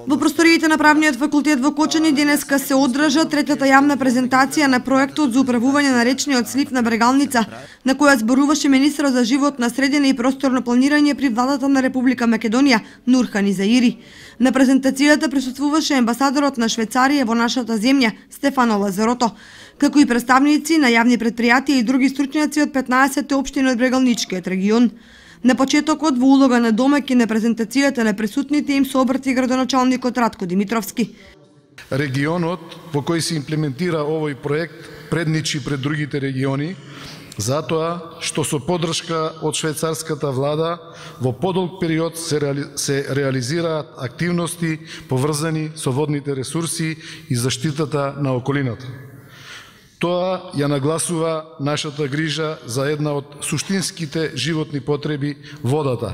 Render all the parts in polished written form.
Во просториите на Правниот факултет во Кочани денеска се одржа третата јавна презентација на проектот за управување на речниот слив на Брегалница, на која зборуваше министерот за животна средина и просторно планирање при владата на Република Македонија Нурхан Изаири. На презентацијата присуствуваше амбасадорот на Швајцарија во нашата земја Стефано Лазарото, како и представници на јавни претпријатија и други стручњаци од 15 општини од Брегалничкиот регион. На почетокот во улога на домаќин на презентацијата на присутните им се обрати градоначалникот Ратко Димитровски. Регионот во кој се имплементира овој проект предничи пред другите региони, затоа што со поддршка од швајцарската влада во подолг период се реализираат активности поврзани со водните ресурси и заштитата на околината. Тоа ја нагласува нашата грижа за една од суштинските животни потреби – водата,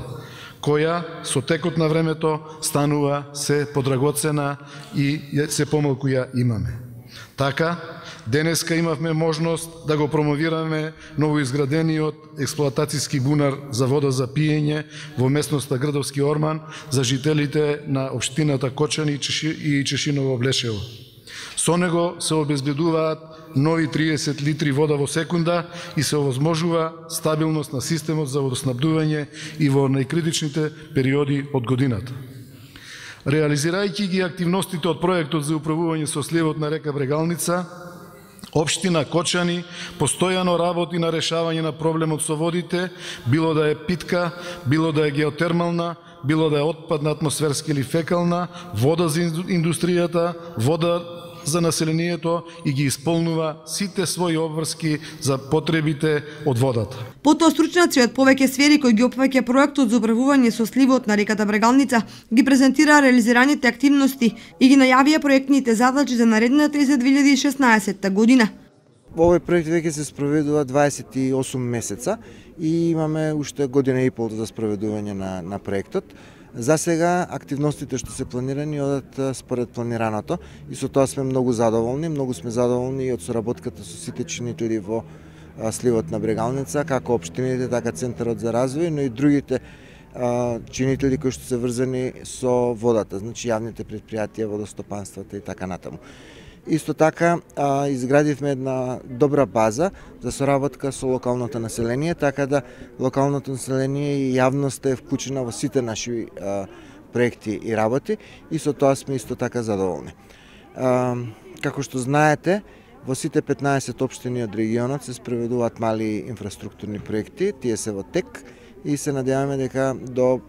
која со текот на времето станува се подрагоцена и се помалку ја имаме. Така, денеска имавме можност да го промовираме новоизградениот експлоатацијски бунар за вода за пиење во местноста Грдовски Орман за жителите на општината Кочани и Чешиново Блешево. Со него се обезбедуваат нови 30 литри вода во секунда и се овозможува стабилност на системот за водоснабдување и во најкритичните периоди од годината. Реализирајќи ги активностите од проектот за управување со сливот на река Брегалница, општина Кочани постојано работи на решавање на проблемот со водите, било да е питка, било да е геотермална, било да е отпадна атмосферска или фекална, вода за индустријата, вода за населението и ги исполнува сите своји обврски за потребите од водата. Потоа стручњаци од повеќе сфери кои ги опфаќа проектот за управување со сливот на реката Брегалница ги презентираа реализираните активности и ги најавија проектните задачи за наредната и за 2016 година. Овој проект веќе се спроведува 28 месеца и имаме уште година и пол за спроведување на проектот. За сега активностите што се планирани одат според планираното и со тоа сме многу задоволни. Многу сме задоволни и од соработката со сите чинители во сливот на Брегалница, како општините, така Центарот за развој, но и другите чинители кои што се врзани со водата, значи јавните претпријатија, водостопанствата и така натаму. Исто така изградивме една добра база за соработка со локалното население, така да локалното население и јавноста е вклучена во сите наши проекти и работи и со тоа сме исто така задоволни. Како што знаете, во сите 15 општини од регионот се спроведуваат мали инфраструктурни проекти, тие се во тек и се надеваме дека до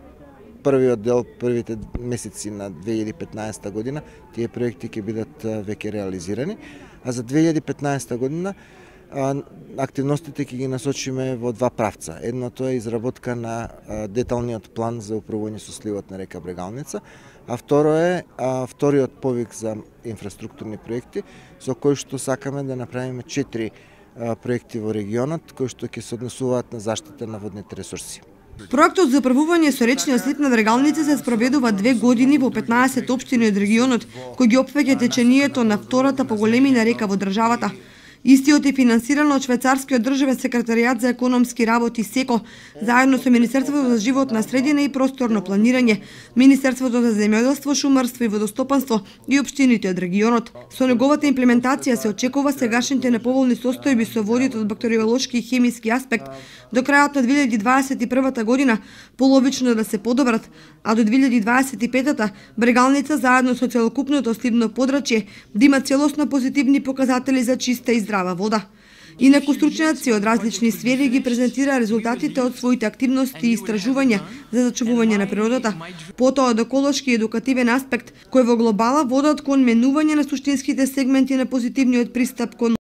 првиот дел, првите месеци на 2015 година, тие проекти ќе бидат веќе реализирани, а за 2015 година активностите ќе ги насочиме во два правца. Едното е изработка на деталниот план за управување со сливот на река Брегалница, а второ е вториот повик за инфраструктурни проекти, со кој што сакаме да направиме 4 проекти во регионот, кои што ќе се однесуваат на заштита на водните ресурси. Проектот за управување со речниот слив на Брегалница се спроведува 2 години во 15 општини од регионот, кој ги опфаќа течението на втората по големина река во државата. Истиот е финансиран од Швајцарскиот државен секретаријат за економски работи СЕКО, заедно со Министерството за животна средина и просторно планирање, Министерството за земјоделство, шумарство и водостопанство и општините од регионот. Со неговата имплементација се очекува сегашните неповолни состојби со водите од бактериолошки и хемиски аспект до крајот на 2021 година половично да се подобрат, а до 2025 Брегалница заедно со целокупното сливно подрачје да има целосно позитивни показатели за чиста и здрава вода. Инаку стручњаци од различни сфери ги презентира резултатите од своите активности и истражувања за зачувување на природата, потоа од еколошки и едукативен аспект, кој во глобала водат кон менување на суштинските сегменти на позитивниот пристап кон